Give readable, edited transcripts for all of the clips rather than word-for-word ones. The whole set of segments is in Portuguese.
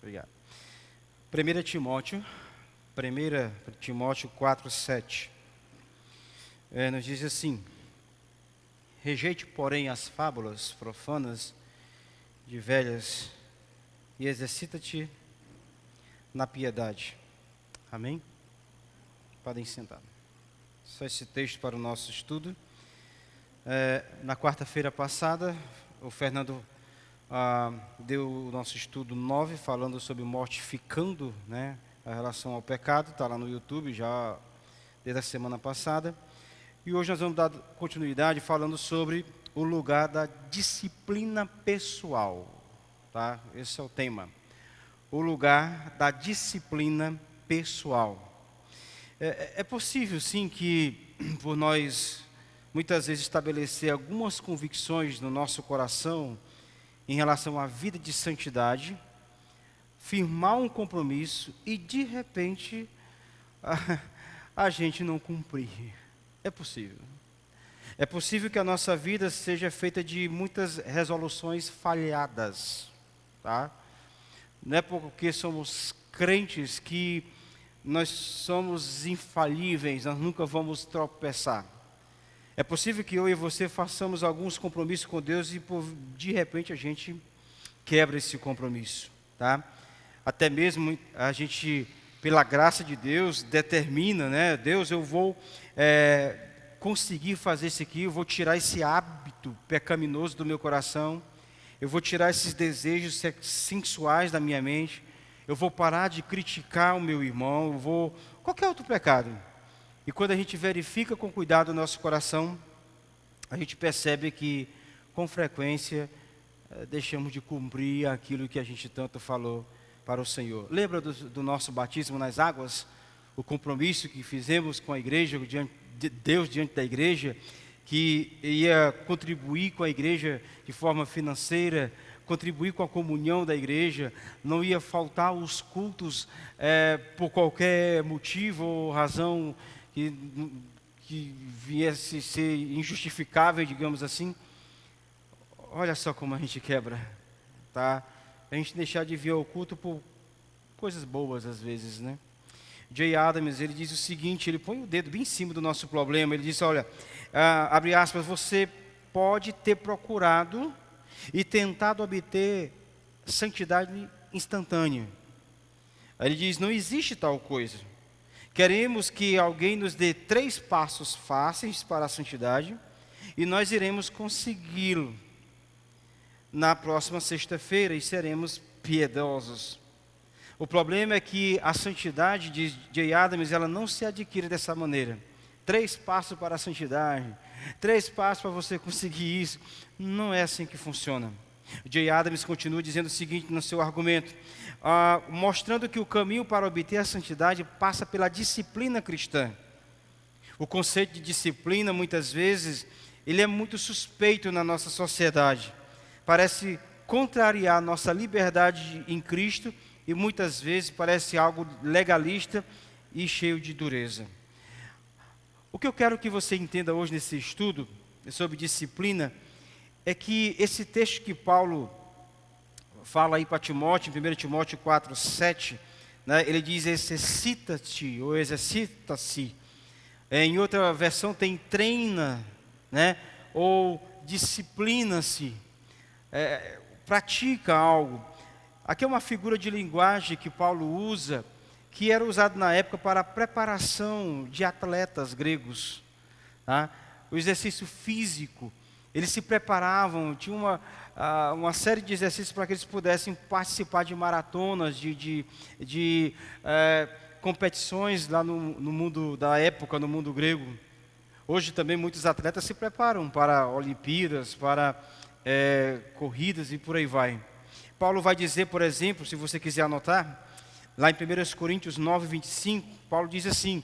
Obrigado. 1 Timóteo 4:7. Nos diz assim: rejeite, porém, as fábulas profanas de velhas e exercita-te na piedade. Amém? Podem sentar. Só esse texto para o nosso estudo. Na quarta-feira passada, o Fernando deu o nosso estudo 9, falando sobre mortificando, né, a relação ao pecado. Está lá no YouTube já desde a semana passada. E hoje nós vamos dar continuidade falando sobre o lugar da disciplina pessoal. Tá? Esse é o tema. O lugar da disciplina pessoal. É possível, sim, que por nós muitas vezes estabelecer algumas convicções no nosso coração em relação à vida de santidade, firmar um compromisso e de repente a gente não cumprir. É possível. É possível que a nossa vida seja feita de muitas resoluções falhadas, tá? Não é porque somos crentes que nós somos infalíveis, nós nunca vamos tropeçar. É possível que eu e você façamos alguns compromissos com Deus e de repente a gente quebra esse compromisso, tá? Até mesmo a gente, pela graça de Deus, determina, né? Deus, eu vou conseguir fazer isso aqui, eu vou tirar esse hábito pecaminoso do meu coração, eu vou tirar esses desejos sensuais da minha mente, eu vou parar de criticar o meu irmão, eu vou... qualquer outro pecado. E quando a gente verifica com cuidado o nosso coração, a gente percebe que, com frequência, deixamos de cumprir aquilo que a gente tanto falou para o Senhor. Lembra do nosso batismo nas águas? O compromisso que fizemos com a igreja, diante de Deus diante da igreja, que ia contribuir com a igreja de forma financeira, contribuir com a comunhão da igreja, não ia faltar os cultos por qualquer motivo ou razão que viesse ser injustificável, digamos assim. Olha só como a gente quebra, tá? A gente deixar de vir ao culto por coisas boas às vezes, né? Jay Adams, ele diz o seguinte, ele põe o dedo bem em cima do nosso problema, ele diz, olha, abre aspas, você pode ter procurado e tentado obter santidade instantânea. Aí ele diz, não existe tal coisa. Queremos que alguém nos dê 3 passos fáceis para a santidade e nós iremos consegui-lo na próxima sexta-feira e seremos piedosos. O problema é que a santidade de Jay Adams, ela não se adquire dessa maneira. 3 passos para a santidade, 3 passos para você conseguir isso. Não é assim que funciona. Jay Adams continua dizendo o seguinte no seu argumento, mostrando que o caminho para obter a santidade passa pela disciplina cristã. O conceito de disciplina, muitas vezes, ele é muito suspeito na nossa sociedade. Parece contrariar a nossa liberdade em Cristo e muitas vezes parece algo legalista e cheio de dureza. O que eu quero que você entenda hoje nesse estudo sobre disciplina é que esse texto que Paulo fala aí para Timóteo, em 1 Timóteo 4:7, né, ele diz exercita-te ou exercita-se. Em outra versão tem treina, né, ou disciplina-se, pratica algo. Aqui é uma figura de linguagem que Paulo usa, que era usado na época para a preparação de atletas gregos. Tá? O exercício físico, eles se preparavam, tinha uma série de exercícios para que eles pudessem participar de maratonas, de competições lá no mundo da época, no mundo grego. Hoje também muitos atletas se preparam para Olimpíadas, para corridas e por aí vai. Paulo vai dizer, por exemplo, se você quiser anotar, lá em 1 Coríntios 9:25, Paulo diz assim,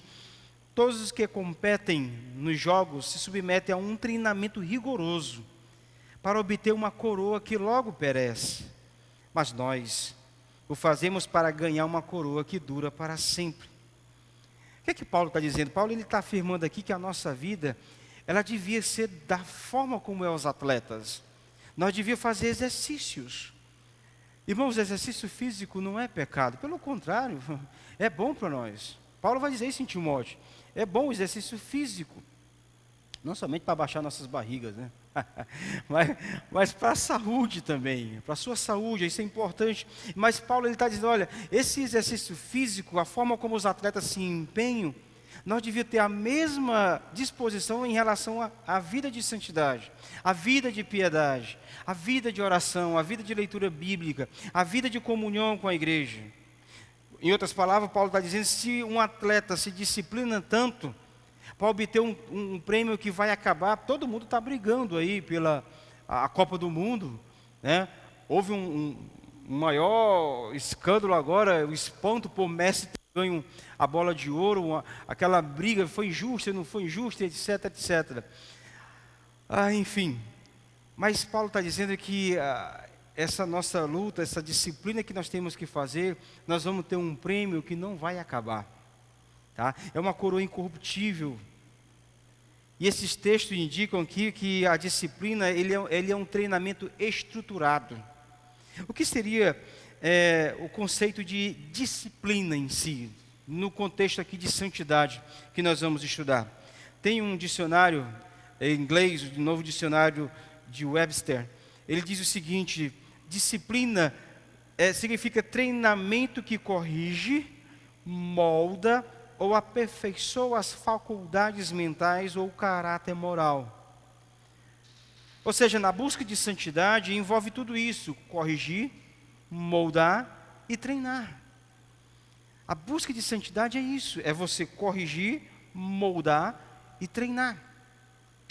todos os que competem nos jogos se submetem a um treinamento rigoroso para obter uma coroa que logo perece. Mas nós o fazemos para ganhar uma coroa que dura para sempre. O que é que Paulo está dizendo? Paulo está afirmando aqui que a nossa vida, ela devia ser da forma como é os atletas. Nós devíamos fazer exercícios. Irmãos, exercício físico não é pecado, pelo contrário, é bom para nós. Paulo vai dizer isso em Timóteo. É bom o exercício físico, não somente para baixar nossas barrigas, né? mas para a saúde também, para a sua saúde, isso é importante. Mas Paulo está dizendo, olha, esse exercício físico, a forma como os atletas se empenham, nós devíamos ter a mesma disposição em relação à vida de santidade, a vida de piedade, a vida de oração, a vida de leitura bíblica, a vida de comunhão com a igreja. Em outras palavras, Paulo está dizendo, se um atleta se disciplina tanto para obter um prêmio que vai acabar, todo mundo está brigando aí pela a Copa do Mundo, né? Houve um maior escândalo agora, o espanto por Messi ter ganho a bola de ouro, aquela briga foi injusta, não foi injusta, etc, etc. Enfim, mas Paulo está dizendo que essa nossa luta, essa disciplina que nós temos que fazer, nós vamos ter um prêmio que não vai acabar, tá? É uma coroa incorruptível. E esses textos indicam aqui que a disciplina, ele é um treinamento estruturado. O que seria o conceito de disciplina em si, no contexto aqui de santidade que nós vamos estudar? Tem um dicionário em inglês, o novo dicionário de Webster, ele diz o seguinte: disciplina significa treinamento que corrige, molda ou aperfeiçoa as faculdades mentais ou o caráter moral. Ou seja, na busca de santidade envolve tudo isso: corrigir, moldar e treinar. A busca de santidade é isso, é você corrigir, moldar e treinar.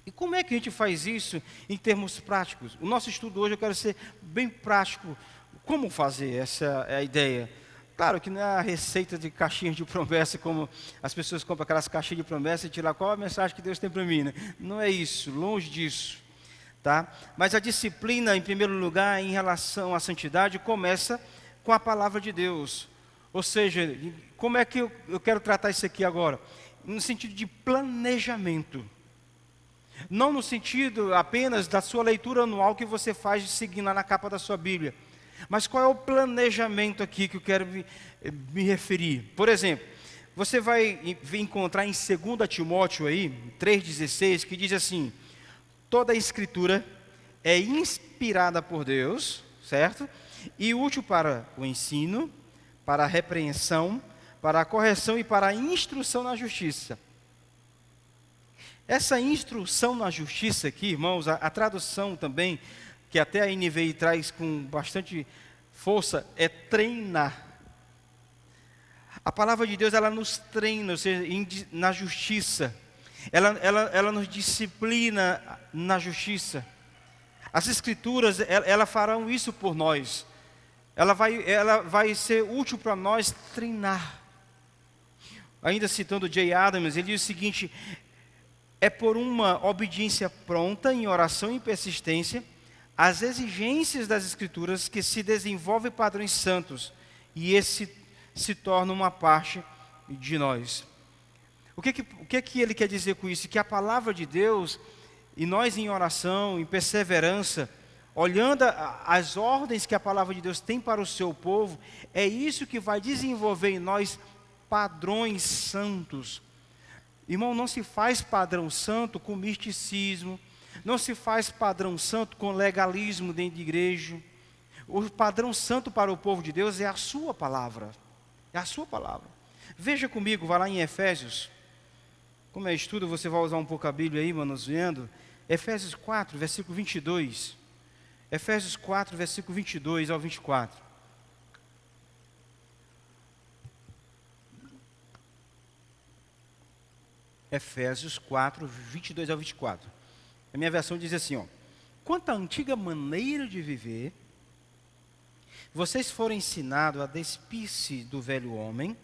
E como é que a gente faz isso em termos práticos? O nosso estudo hoje eu quero ser bem prático. Como fazer? Essa é a ideia. Claro que não é a receita de caixinhas de promessa, como as pessoas compram aquelas caixinhas de promessa e tiram qual a mensagem que Deus tem para mim, né? Não é isso, longe disso, tá? Mas a disciplina, em primeiro lugar, em relação à santidade, começa com a palavra de Deus. Ou seja, como é que eu quero tratar isso aqui agora? No sentido de planejamento. Não no sentido apenas da sua leitura anual que você faz seguindo lá na capa da sua Bíblia. Mas qual é o planejamento aqui que eu quero me referir? Por exemplo, você vai encontrar em 2 Timóteo aí, 3,16, que diz assim: toda a escritura é inspirada por Deus, certo? E útil para o ensino, para a repreensão, para a correção e para a instrução na justiça. Essa instrução na justiça aqui, irmãos, a tradução também, que até a NVI traz com bastante força, é treinar. A palavra de Deus, ela nos treina, ou seja, na justiça. Ela nos disciplina na justiça. As Escrituras, elas farão isso por nós. Ela vai ser útil para nós treinar. Ainda citando J. Adams, ele diz o seguinte: é por uma obediência pronta, em oração e persistência, às exigências das Escrituras que se desenvolvem padrões santos, e esse se torna uma parte de nós. O que ele quer dizer com isso? Que a palavra de Deus, e nós em oração, em perseverança, olhando as ordens que a palavra de Deus tem para o seu povo, é isso que vai desenvolver em nós padrões santos. Irmão, não se faz padrão santo com misticismo, não se faz padrão santo com legalismo dentro de igreja. O padrão santo para o povo de Deus é a sua palavra. É a sua palavra. Veja comigo, vai lá em Efésios. Como é estudo, você vai usar um pouco a Bíblia aí, manuseando. Efésios 4, versículo 22. Efésios 4, versículo 22 ao 24. Efésios 4, 22 ao 24. A minha versão diz assim, ó: quanto à antiga maneira de viver, vocês foram ensinados a despir-se do velho homem,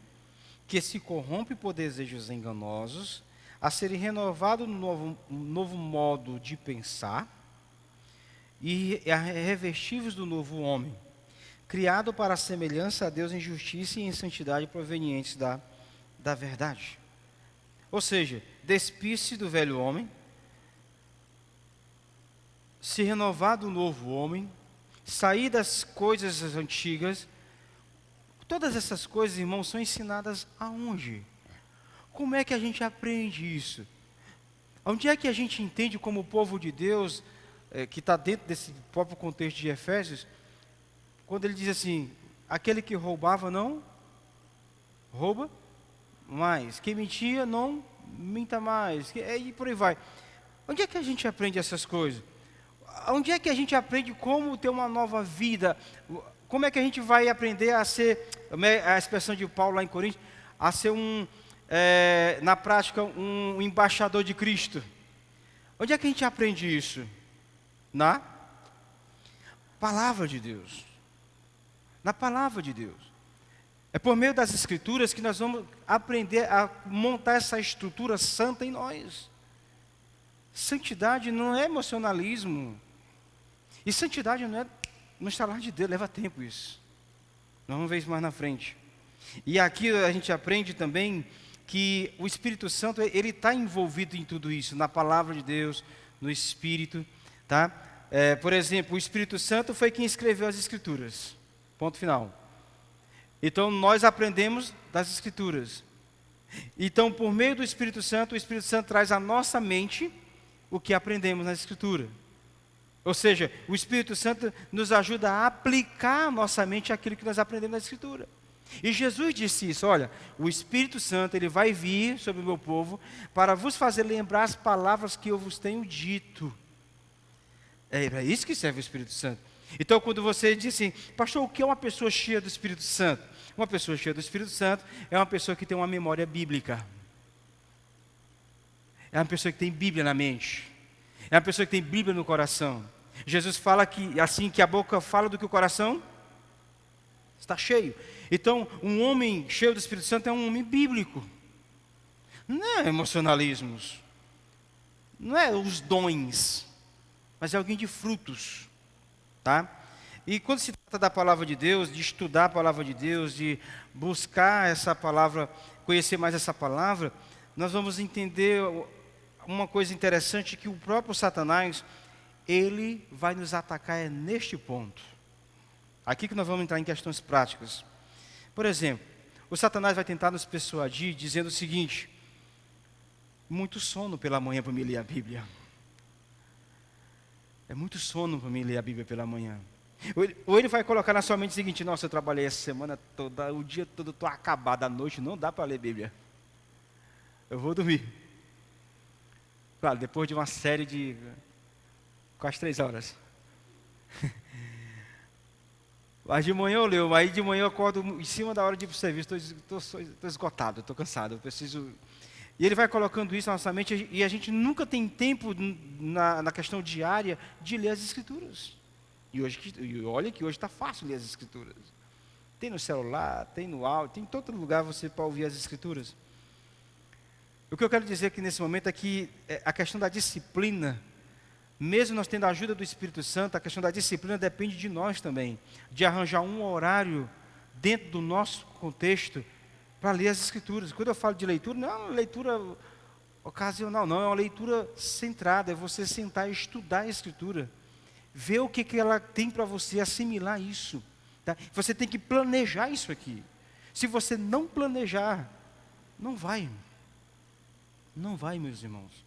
que se corrompe por desejos enganosos, a serem renovados no novo modo de pensar, e a revestivos do novo homem, criado para a semelhança a Deus em justiça e em santidade provenientes da verdade. Ou seja, despir-se do velho homem, se renovar do novo homem, sair das coisas antigas. Todas essas coisas, irmãos, são ensinadas aonde? Como é que a gente aprende isso? Onde é que a gente entende como povo de Deus, que está dentro desse próprio contexto de Efésios, quando ele diz assim, aquele que roubava não rouba mais, quem mentia não minta mais, e por aí vai. Onde é que a gente aprende essas coisas? Onde é que a gente aprende como ter uma nova vida? Como é que a gente vai aprender a ser, a expressão de Paulo lá em Coríntios, a ser na prática, um embaixador de Cristo? Onde é que a gente aprende isso? Na palavra de Deus. Na palavra de Deus. É por meio das Escrituras que nós vamos aprender a montar essa estrutura santa em nós. Santidade não é emocionalismo. E santidade não é no estalar de Deus, leva tempo isso. Nós vamos ver isso mais na frente. E aqui a gente aprende também que o Espírito Santo, ele está envolvido em tudo isso, na palavra de Deus, no Espírito, tá? Por exemplo, o Espírito Santo foi quem escreveu as Escrituras. Ponto final. Então, nós aprendemos das Escrituras. Então, por meio do Espírito Santo, o Espírito Santo traz à nossa mente o que aprendemos na Escritura. Ou seja, o Espírito Santo nos ajuda a aplicar à nossa mente aquilo que nós aprendemos na Escritura. E Jesus disse isso, olha, o Espírito Santo, ele vai vir sobre o meu povo para vos fazer lembrar as palavras que eu vos tenho dito. É para isso que serve o Espírito Santo. Então, quando você diz assim, pastor, o que é uma pessoa cheia do Espírito Santo? Uma pessoa cheia do Espírito Santo é uma pessoa que tem uma memória bíblica. É uma pessoa que tem Bíblia na mente. É uma pessoa que tem Bíblia no coração. Jesus fala que assim que a boca fala do que o coração está cheio. Então, um homem cheio do Espírito Santo é um homem bíblico. Não é emocionalismos. Não é os dons. Mas é alguém de frutos. Tá? E quando se trata da palavra de Deus, de estudar a palavra de Deus, de buscar essa palavra, conhecer mais essa palavra, nós vamos entender uma coisa interessante, que o próprio Satanás, ele vai nos atacar neste ponto. Aqui que nós vamos entrar em questões práticas. Por exemplo, o Satanás vai tentar nos persuadir dizendo o seguinte: muito sono pela manhã para me ler a Bíblia. É muito sono para mim ler a Bíblia pela manhã. Ou ele vai colocar na sua mente o seguinte: nossa, eu trabalhei essa semana toda, o dia todo, estou acabado, à noite não dá para ler Bíblia. Eu vou dormir. Claro, depois de uma série de quase 3 horas. Mas de manhã eu leio, aí de manhã eu acordo em cima da hora de ir para o serviço, estou esgotado, estou cansado, eu preciso... E ele vai colocando isso na nossa mente, e a gente nunca tem tempo na questão diária de ler as Escrituras. E olha que hoje está fácil ler as Escrituras. Tem no celular, tem no áudio, tem em todo lugar você para ouvir as Escrituras. O que eu quero dizer aqui nesse momento é que a questão da disciplina, mesmo nós tendo a ajuda do Espírito Santo, a questão da disciplina depende de nós também, de arranjar um horário dentro do nosso contexto para ler as Escrituras. Quando eu falo de leitura, não é uma leitura ocasional, não, é uma leitura centrada, é você sentar e estudar a Escritura, ver o que ela tem para você, assimilar isso. Tá? Você tem que planejar isso aqui. Se você não planejar, não vai. Não vai, meus irmãos.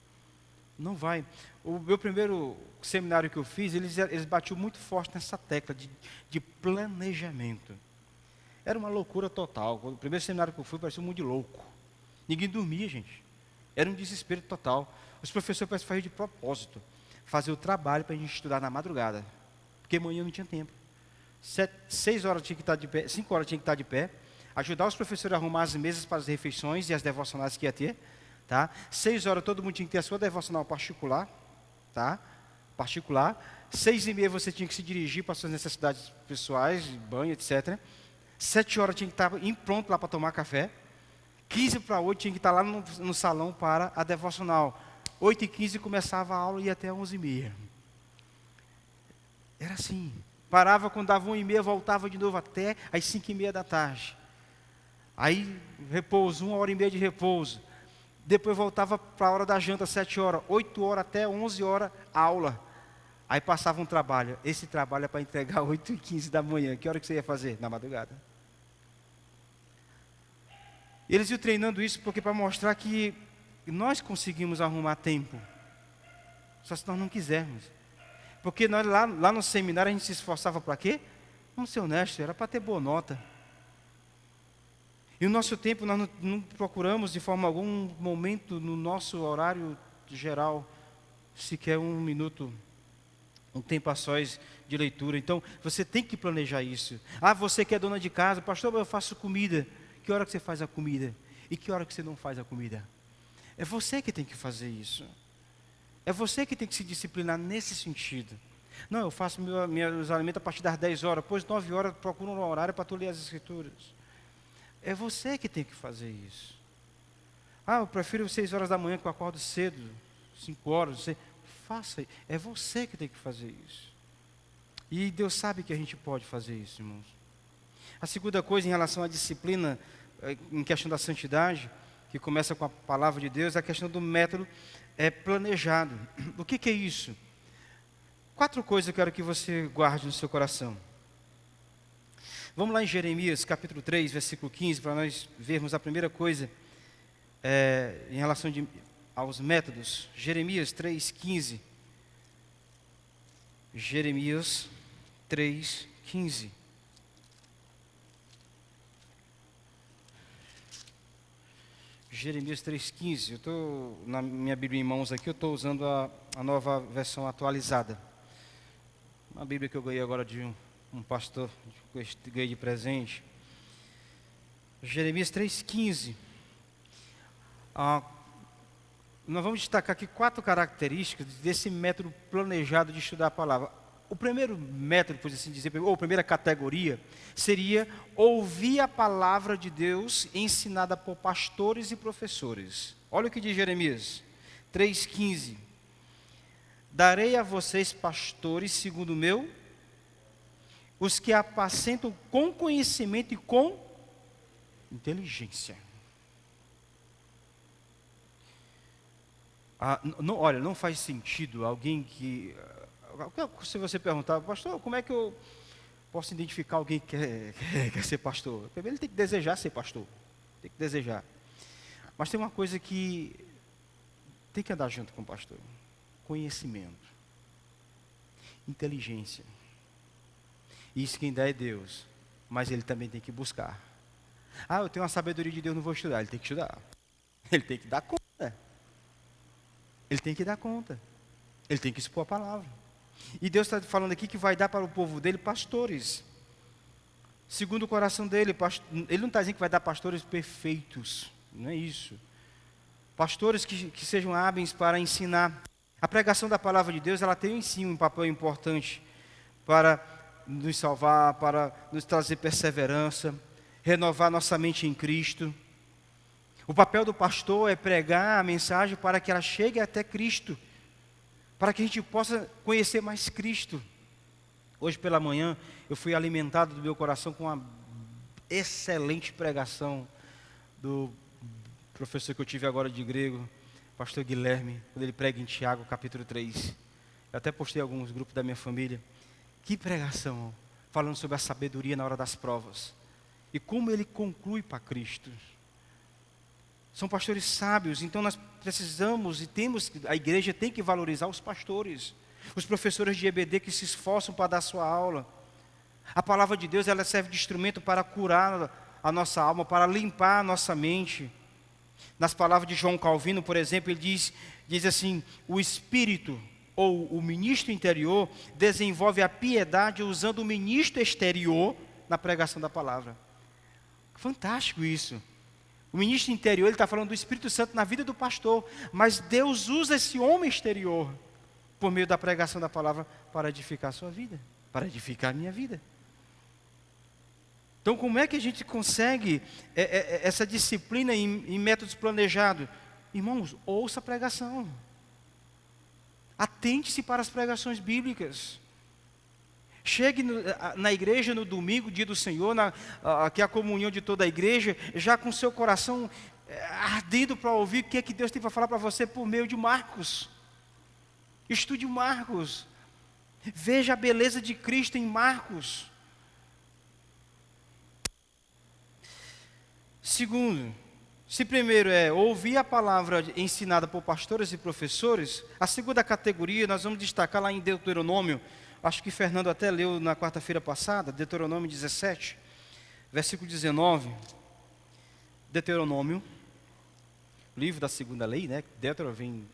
Não vai. O meu primeiro seminário que eu fiz, eles batiam muito forte nessa tecla de planejamento. Era uma loucura total. O primeiro seminário que eu fui, parecia um mundo de louco. Ninguém dormia, gente. Era um desespero total. Os professores pareciam fazer de propósito. Fazer o trabalho para a gente estudar na madrugada. Porque amanhã não tinha tempo. 6 horas tinha que estar de pé, 5 horas tinha que estar de pé. Ajudar os professores a arrumar as mesas para as refeições e as devocionais que ia ter. Tá? 6 horas todo mundo tinha que ter a sua devocional particular. Tá? Particular. 6h30 você tinha que se dirigir para as suas necessidades pessoais, banho, etc. 7 horas tinha que estar pronto lá para tomar café. 15 para 8 tinha que estar lá no salão para a devocional. 8h15 começava a aula e ia até 11h30. Era assim. Parava quando dava 1h30, voltava de novo até às 5h30 da tarde. Aí repouso, 1h30 de repouso. Depois voltava para a hora da janta, 7 horas. 8 horas até 11 horas, aula. Aí passava um trabalho. Esse trabalho é para entregar 8h15 da manhã. Que hora que você ia fazer? Na madrugada. Eles iam treinando isso porque para mostrar que nós conseguimos arrumar tempo. Só se nós não quisermos. Porque nós lá no seminário a gente se esforçava para quê? Vamos ser honestos, era para ter boa nota. E o nosso tempo nós não procuramos de forma algum momento no nosso horário geral, sequer um minuto, um tempo a sós de leitura. Então, você tem que planejar isso. Ah, você que é dona de casa, pastor, eu faço comida. Que hora que você faz a comida? E que hora que você não faz a comida? É você que tem que fazer isso. É você que tem que se disciplinar nesse sentido. Não, eu faço meus alimentos a partir das 10 horas, depois 9 horas procuro um horário para tu ler as escrituras. É você que tem que fazer isso. Ah, eu prefiro 6 horas da manhã que eu acordo cedo, 5 horas, você faça. É você que tem que fazer isso. E Deus sabe que a gente pode fazer isso, irmãos. A segunda coisa em relação à disciplina, em questão da santidade, que começa com a palavra de Deus, é a questão do método planejado. O que é isso? 4 coisas eu quero que você guarde no seu coração. Vamos lá em Jeremias, capítulo 3, versículo 15, para nós vermos a primeira coisa em relação aos métodos. Jeremias 3, 15. Jeremias 3, 15. Jeremias 3,15, eu estou na minha Bíblia em mãos aqui, eu estou usando a nova versão atualizada. Uma Bíblia que eu ganhei agora de um pastor, que eu ganhei de presente. Jeremias 3,15. Nós vamos destacar aqui 4 características desse método planejado de estudar a palavra. O primeiro método, por assim dizer, ou a primeira categoria, seria ouvir a palavra de Deus ensinada por pastores e professores. Olha o que diz Jeremias 3,15. Darei a vocês pastores segundo o meu, os que apacentam com conhecimento e com inteligência. Olha, não faz sentido alguém que... Se você perguntar, pastor, como é que eu posso identificar alguém que quer ser pastor? Primeiro ele tem que desejar ser pastor. Tem que desejar. Mas tem uma coisa que tem que andar junto com o pastor. Conhecimento. Inteligência. Isso quem dá é Deus. Mas ele também tem que buscar. Ah, eu tenho uma sabedoria de Deus, não vou estudar. Ele tem que estudar. Ele tem que dar conta. Ele tem que dar conta. Ele tem que expor a palavra. E Deus está falando aqui que vai dar para o povo dele pastores. Segundo o coração dele, ele não está dizendo que vai dar pastores perfeitos. Não é isso. Pastores que sejam hábeis para ensinar. A pregação da palavra de Deus, ela tem em si um papel importante para nos salvar, para nos trazer perseverança, renovar nossa mente em Cristo. O papel do pastor é pregar a mensagem para que ela chegue até Cristo, para que a gente possa conhecer mais Cristo. Hoje pela manhã, eu fui alimentado do meu coração com uma excelente pregação do professor que eu tive agora de grego, pastor Guilherme, quando ele prega em Tiago, capítulo 3. Eu até postei em alguns grupos da minha família. Que pregação, falando sobre a sabedoria na hora das provas. E como ele conclui para Cristo. São pastores sábios, então nós precisamos a igreja tem que valorizar os pastores, os professores de EBD que se esforçam para dar sua aula. A palavra de Deus, ela serve de instrumento para curar a nossa alma, para limpar a nossa mente. Nas palavras de João Calvino, por exemplo, ele diz assim: o espírito ou o ministro interior desenvolve a piedade usando o ministro exterior na pregação da palavra. Fantástico isso. O ministro interior, ele está falando do Espírito Santo na vida do pastor, mas Deus usa esse homem exterior, por meio da pregação da palavra, para edificar a sua vida, para edificar a minha vida. Então, como é que a gente consegue essa disciplina em métodos planejados? Irmãos, ouça a pregação. Atente-se para as pregações bíblicas. Chegue na igreja no domingo, dia do Senhor, que é a comunhão de toda a igreja, já com seu coração ardendo para ouvir o que é que Deus tem para falar para você por meio de Marcos. Estude Marcos. Veja a beleza de Cristo em Marcos. Segundo, se primeiro é ouvir a palavra ensinada por pastores e professores, a segunda categoria nós vamos destacar lá em Deuteronômio, acho que Fernando até leu na quarta-feira passada, Deuteronômio 17, versículo 19. Deuteronômio, livro da segunda lei, né? Deutero vem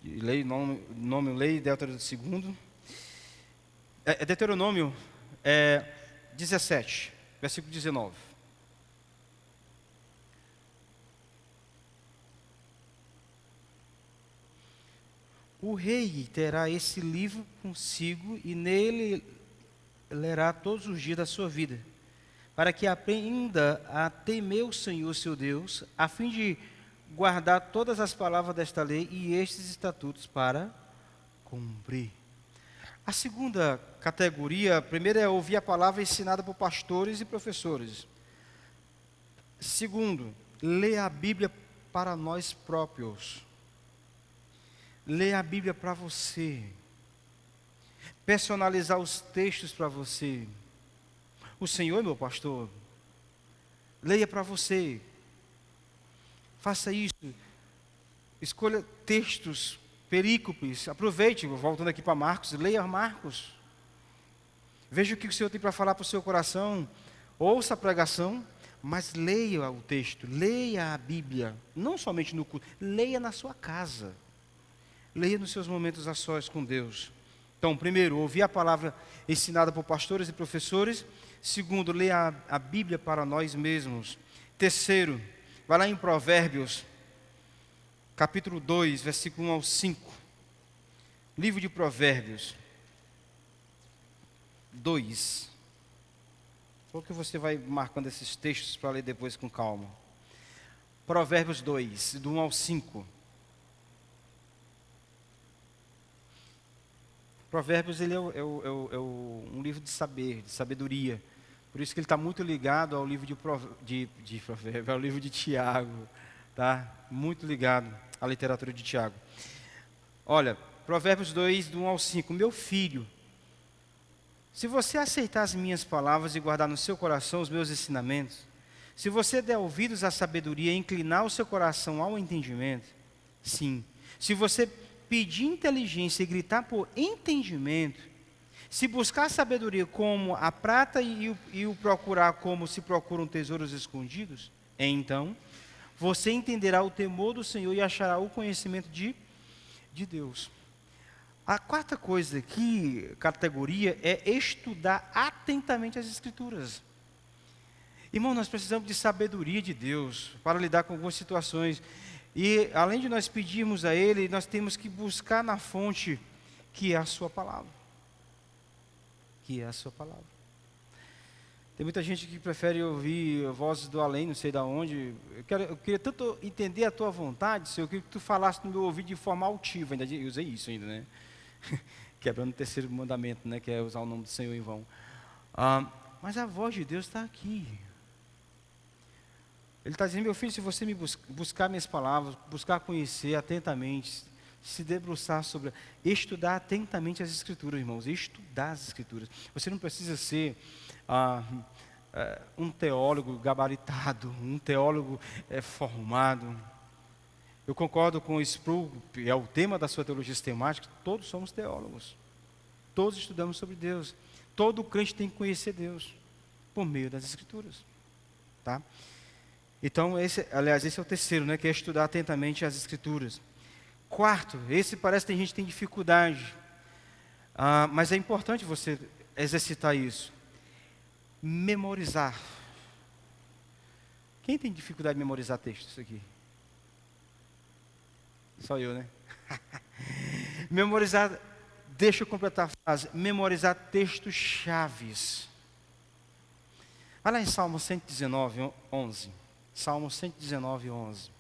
de lei, nome lei, Deutero do segundo. Deuteronômio 17, versículo 19. O rei terá esse livro consigo e nele lerá todos os dias da sua vida, para que aprenda a temer o Senhor seu Deus, a fim de guardar todas as palavras desta lei e estes estatutos para cumprir. A segunda categoria, a primeira é ouvir a palavra ensinada por pastores e professores. Segundo, ler a Bíblia para nós próprios. Ler a Bíblia para você. Personalizar os textos para você. O Senhor é meu pastor. Leia para você. Faça isso. Escolha textos, perícopes. Aproveite, voltando aqui para Marcos, leia Marcos. Veja o que o Senhor tem para falar para o seu coração. Ouça a pregação, mas leia o texto. Leia a Bíblia. Não somente no culto. Leia na sua casa. Leia nos seus momentos a sós com Deus. Então, primeiro, ouvir a palavra ensinada por pastores e professores. Segundo, ler a Bíblia para nós mesmos. Terceiro, vai lá em Provérbios, capítulo 2, versículo 1 ao 5. Livro de Provérbios 2. Porque você vai marcando esses textos para ler depois com calma. Provérbios 2, do 1 ao 5. Provérbios ele é um livro de saber, de sabedoria. Por isso que ele está muito ligado ao livro de Provérbios, ao livro de Tiago. Tá? Muito ligado à literatura de Tiago. Olha, Provérbios 2, do 1 ao 5. Meu filho, se você aceitar as minhas palavras e guardar no seu coração os meus ensinamentos, se você der ouvidos à sabedoria e inclinar o seu coração ao entendimento, sim, se você pedir inteligência e gritar por entendimento, se buscar sabedoria como a prata e o procurar como se procuram tesouros escondidos, então você entenderá o temor do Senhor e achará o conhecimento de Deus. A quarta coisa aqui, categoria, é estudar atentamente as Escrituras. Irmão, nós precisamos de sabedoria de Deus para lidar com algumas situações. E além de nós pedirmos a Ele, nós temos que buscar na fonte que é a Sua palavra. Que é a Sua palavra. Tem muita gente que prefere ouvir vozes do além, não sei de onde. Eu queria tanto entender a Tua vontade, Senhor, eu queria que Tu falasse no meu ouvido de forma altiva. Ainda eu usei isso ainda, né? Quebrando o terceiro mandamento, né? Que é usar o nome do Senhor em vão. Mas a voz de Deus está aqui. Ele está dizendo, meu filho, se você me buscar minhas palavras, buscar conhecer atentamente, se debruçar sobre, estudar atentamente as Escrituras, irmãos, estudar as Escrituras. Você não precisa ser um teólogo gabaritado, um teólogo formado. Eu concordo com o Sproul, é o tema da sua teologia sistemática, todos somos teólogos. Todos estudamos sobre Deus. Todo crente tem que conhecer Deus por meio das Escrituras. Tá? Então, esse é o terceiro, né, que é estudar atentamente as Escrituras. Quarto, esse parece que tem gente que tem dificuldade, mas é importante você exercitar isso. Memorizar. Quem tem dificuldade de memorizar textos aqui? Só eu, né? Memorizar, deixa eu completar a frase, memorizar textos chaves. Vai lá em Salmo 119, 11. Salmo 119, 11.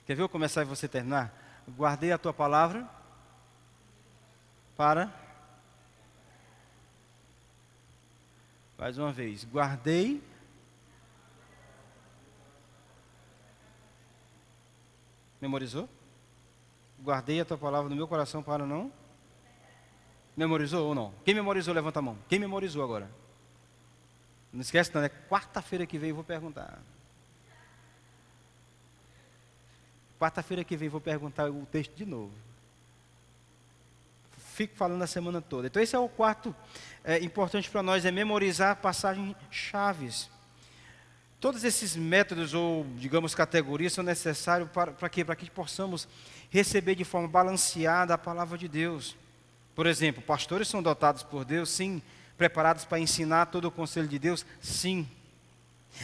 Quer ver eu começar e você terminar? Guardei a tua palavra para... Mais uma vez. Guardei... Memorizou? Guardei a tua palavra no meu coração para não... Memorizou ou não? Quem memorizou, levanta a mão. Quem memorizou agora? Não esquece não, é quarta-feira que vem eu vou perguntar. Quarta-feira que vem eu vou perguntar o texto de novo. Fico falando a semana toda. Então esse é o quarto importante para nós, é memorizar passagens chaves. Todos esses métodos ou, digamos, categorias são necessários para quê? Para que possamos receber de forma balanceada a palavra de Deus. Por exemplo, pastores são dotados por Deus, sim. Preparados para ensinar todo o conselho de Deus, sim.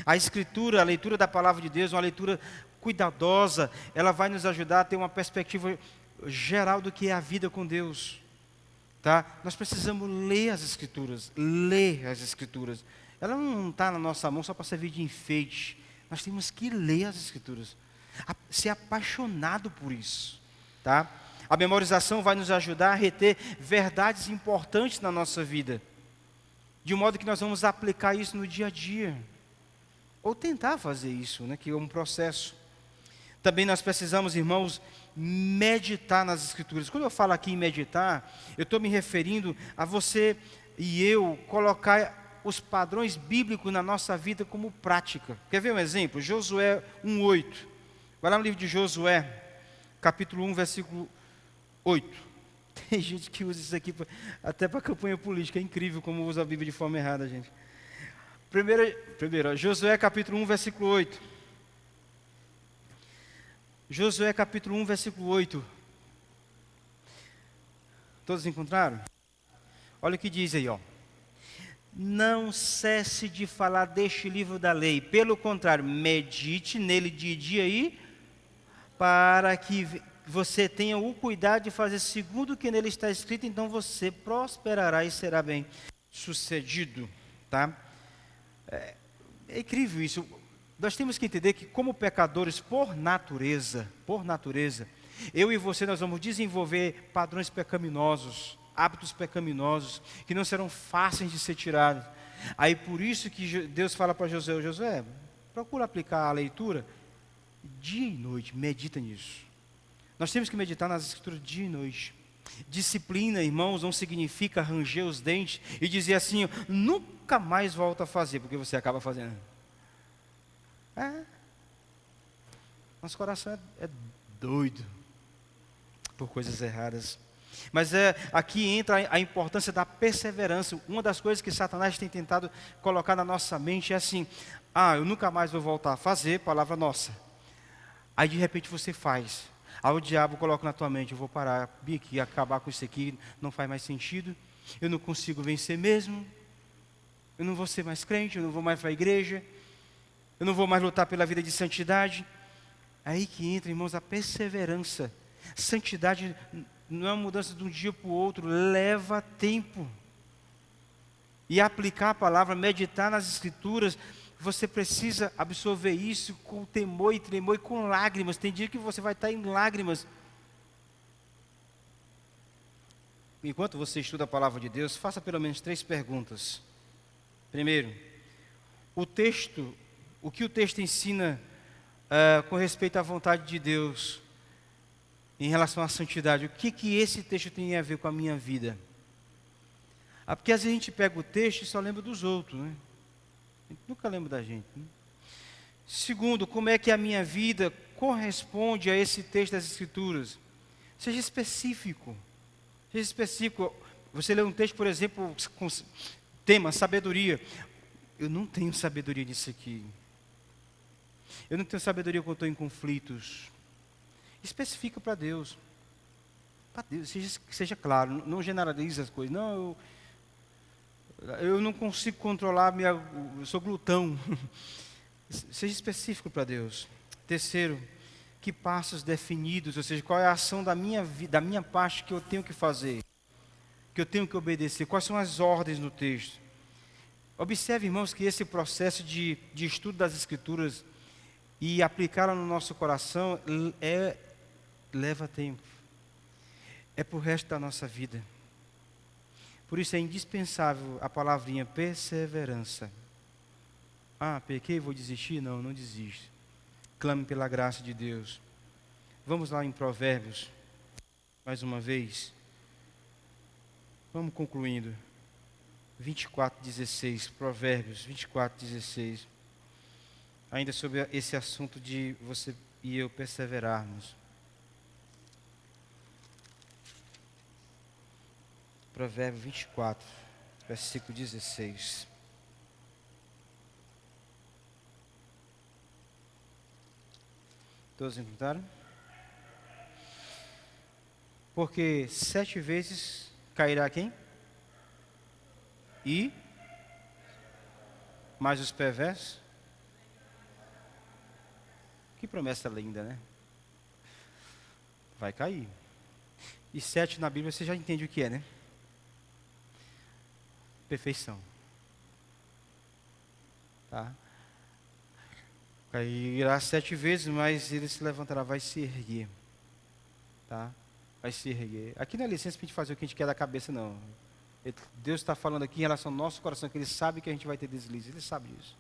A escritura, a leitura da palavra de Deus, uma leitura cuidadosa, ela vai nos ajudar a ter uma perspectiva geral do que é a vida com Deus. Tá? Nós precisamos ler as escrituras, ler as escrituras. Ela não está na nossa mão só para servir de enfeite. Nós temos que ler as escrituras, ser apaixonado por isso. Tá? A memorização vai nos ajudar a reter verdades importantes na nossa vida, de modo que nós vamos aplicar isso no dia a dia, ou tentar fazer isso, né, que é um processo. Também nós precisamos, irmãos, meditar nas Escrituras. Quando eu falo aqui em meditar, eu estou me referindo a você e eu colocar os padrões bíblicos na nossa vida como prática. Quer ver um exemplo? Josué 1:8. Vai lá no livro de Josué, capítulo 1, versículo 8. Tem gente que usa isso aqui até para campanha política. É incrível como usa a Bíblia de forma errada, gente. Primeiro, Josué capítulo 1, versículo 8. Josué capítulo 1, versículo 8. Todos encontraram? Olha o que diz aí, ó. Não cesse de falar deste livro da lei. Pelo contrário, medite nele de dia e para que você tenha o cuidado de fazer segundo o que nele está escrito, então você prosperará e será bem sucedido. Tá? É incrível isso. Nós temos que entender que como pecadores, por natureza, eu e você nós vamos desenvolver padrões pecaminosos, hábitos pecaminosos, que não serão fáceis de ser tirados. Aí por isso que Deus fala para Josué, procura aplicar a leitura dia e noite, medita nisso. Nós temos que meditar nas escrituras dia e noite. Disciplina, irmãos, não significa ranger os dentes e dizer assim, nunca mais volta a fazer, porque você acaba fazendo. Nosso coração é doido por coisas erradas. Mas aqui entra a importância da perseverança. Uma das coisas que Satanás tem tentado colocar na nossa mente é assim, eu nunca mais vou voltar a fazer, palavra nossa. Aí de repente você faz. Aí o diabo coloca na tua mente, eu vou parar aqui, acabar com isso aqui, não faz mais sentido, eu não consigo vencer mesmo, eu não vou ser mais crente, eu não vou mais para a igreja, eu não vou mais lutar pela vida de santidade. Aí que entra, irmãos, a perseverança. Santidade não é uma mudança de um dia para o outro, leva tempo. E aplicar a palavra, meditar nas escrituras, você precisa absorver isso com temor e tremor e com lágrimas. Tem dia que você vai estar em lágrimas. Enquanto você estuda a palavra de Deus, faça pelo menos 3 perguntas. Primeiro, o que o texto ensina com respeito à vontade de Deus em relação à santidade? O que esse texto tem a ver com a minha vida? Porque às vezes a gente pega o texto e só lembra dos outros, né? A gente nunca lembra da gente, né? Segundo, como é que a minha vida corresponde a esse texto das Escrituras? Seja específico. Seja específico. Você lê um texto, por exemplo, com tema sabedoria. Eu não tenho sabedoria nisso aqui. Eu não tenho sabedoria quando estou em conflitos. Especifica para Deus. Para Deus, seja claro, não generalize as coisas. Não, eu não consigo controlar, eu sou glutão. Seja específico para Deus. Terceiro, que passos definidos, ou seja, qual é a ação da minha vida, da minha parte que eu tenho que fazer, que eu tenho que obedecer, quais são as ordens no texto. Observe, irmãos, que esse processo de estudo das Escrituras e aplicá-la no nosso coração leva tempo. É para o resto da nossa vida. Por isso é indispensável a palavrinha perseverança. Pequei, vou desistir? Não, não desiste. Clame pela graça de Deus. Vamos lá em Provérbios, mais uma vez. Vamos concluindo. 24:16, Provérbios 24:16. Ainda sobre esse assunto de você e eu perseverarmos. Provérbios 24, versículo 16. Todos encontraram? Porque 7 vezes cairá quem? E mais os perversos? Que promessa linda, né? Vai cair. E 7 na Bíblia você já entende o que é, né? Perfeição. Tá? Cairá 7 vezes, mas ele se levantará, vai se erguer. Tá? Vai se erguer. Aqui não é licença para a gente fazer o que a gente quer da cabeça, não. Deus está falando aqui em relação ao nosso coração, que Ele sabe que a gente vai ter deslize, Ele sabe disso.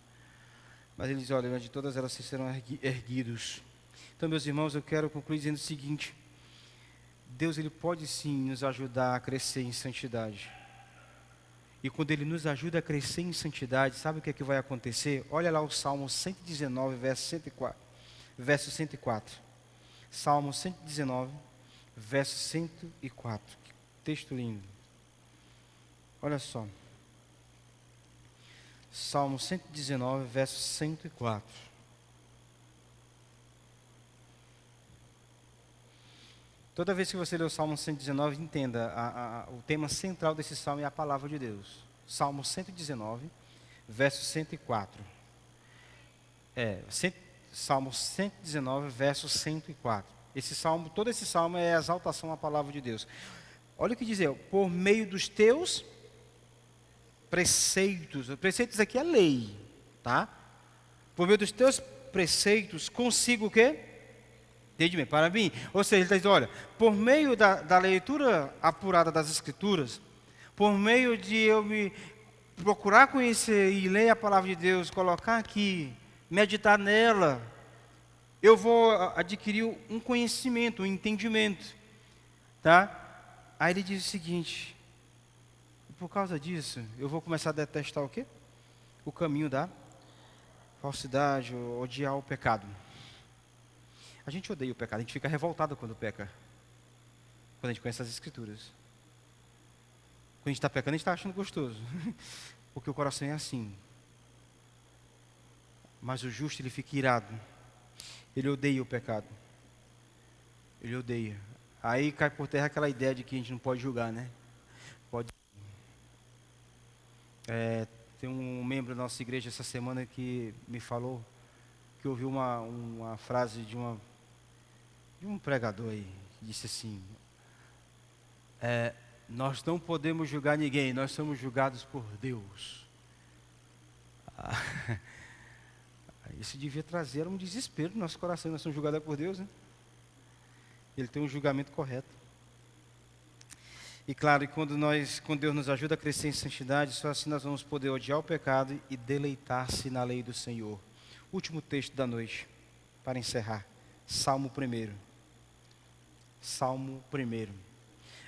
Mas Ele diz, olha, de todas elas vocês serão erguidos. Então, meus irmãos, eu quero concluir dizendo o seguinte: Deus, Ele pode sim nos ajudar a crescer em santidade. E quando Ele nos ajuda a crescer em santidade, sabe o que é que vai acontecer? Olha lá o Salmo 119, verso 104. Salmo 119, verso 104. Que texto lindo. Olha só. Salmo 119, verso 104. Toda vez que você lê o Salmo 119, entenda, o tema central desse salmo é a palavra de Deus. Salmo 119, verso 104. Salmo 119, verso 104. Todo esse salmo é a exaltação à palavra de Deus. Olha o que diz, por meio dos teus preceitos. Preceitos aqui é lei, tá? Por meio dos teus preceitos, consigo o quê? Entende bem? Para mim. Ou seja, ele está dizendo, olha, por meio da leitura apurada das Escrituras, por meio de eu me procurar conhecer e ler a palavra de Deus, colocar aqui, meditar nela, eu vou adquirir um conhecimento, um entendimento, tá? Aí ele diz o seguinte: por causa disso, eu vou começar a detestar o quê? O caminho da falsidade, odiar o pecado. A gente odeia o pecado, a gente fica revoltado quando peca. Quando a gente conhece as Escrituras. Quando a gente está pecando, a gente está achando gostoso. Porque o coração é assim. Mas o justo, ele fica irado. Ele odeia o pecado. Ele odeia. Aí cai por terra aquela ideia de que a gente não pode julgar, né? Pode. Tem um membro da nossa igreja essa semana que me falou que ouviu uma frase de um pregador aí, que disse assim: nós não podemos julgar ninguém, nós somos julgados por Deus. Isso devia trazer um desespero no nosso coração. Nós somos julgados por Deus, né? Ele tem um julgamento correto. E claro, quando Deus nos ajuda a crescer em santidade, só assim nós vamos poder odiar o pecado e deleitar-se na lei do Senhor. Último texto da noite, para encerrar. Salmo 1. Salmo 1,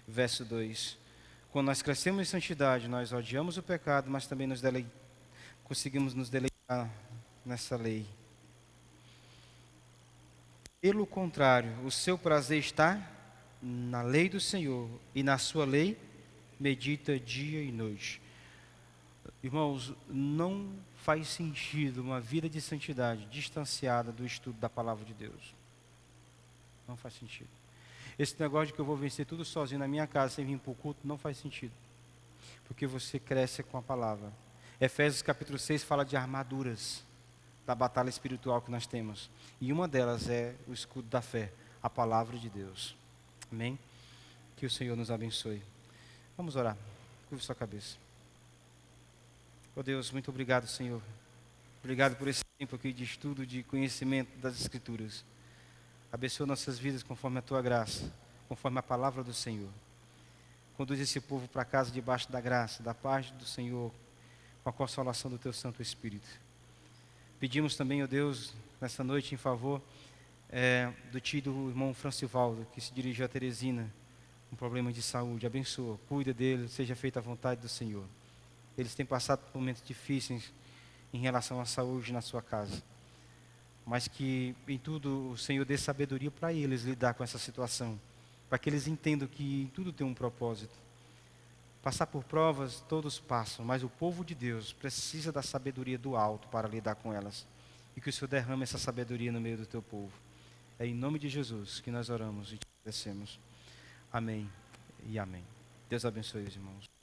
verso 2. Quando nós crescemos em santidade, nós odiamos o pecado, mas também conseguimos nos deleitar nessa lei. Pelo contrário, o seu prazer está na lei do Senhor, e na sua lei medita dia e noite. Irmãos, não faz sentido uma vida de santidade distanciada do estudo da palavra de Deus. Não faz sentido. Esse negócio de que eu vou vencer tudo sozinho na minha casa sem vir para o culto, não faz sentido. Porque você cresce com a palavra. Efésios capítulo 6 fala de armaduras da batalha espiritual que nós temos. E uma delas é o escudo da fé, a palavra de Deus. Amém? Que o Senhor nos abençoe. Vamos orar. Curva sua cabeça. Oh Deus, muito obrigado, Senhor. Obrigado por esse tempo aqui de estudo, de conhecimento das Escrituras. Abençoa nossas vidas conforme a Tua graça, conforme a palavra do Senhor. Conduz esse povo para casa debaixo da graça, da paz do Senhor, com a consolação do Teu Santo Espírito. Pedimos também, ó Deus, nessa noite em favor do tio do irmão Francivaldo, que se dirigiu a Teresina um problema de saúde, abençoa, cuida deles, seja feita a vontade do Senhor. Eles têm passado por momentos difíceis em relação à saúde na sua casa, mas que em tudo o Senhor dê sabedoria para eles lidar com essa situação, para que eles entendam que em tudo tem um propósito. Passar por provas, todos passam, mas o povo de Deus precisa da sabedoria do alto para lidar com elas. E que o Senhor derrame essa sabedoria no meio do teu povo. É em nome de Jesus que nós oramos e te agradecemos. Amém e amém. Deus abençoe os irmãos.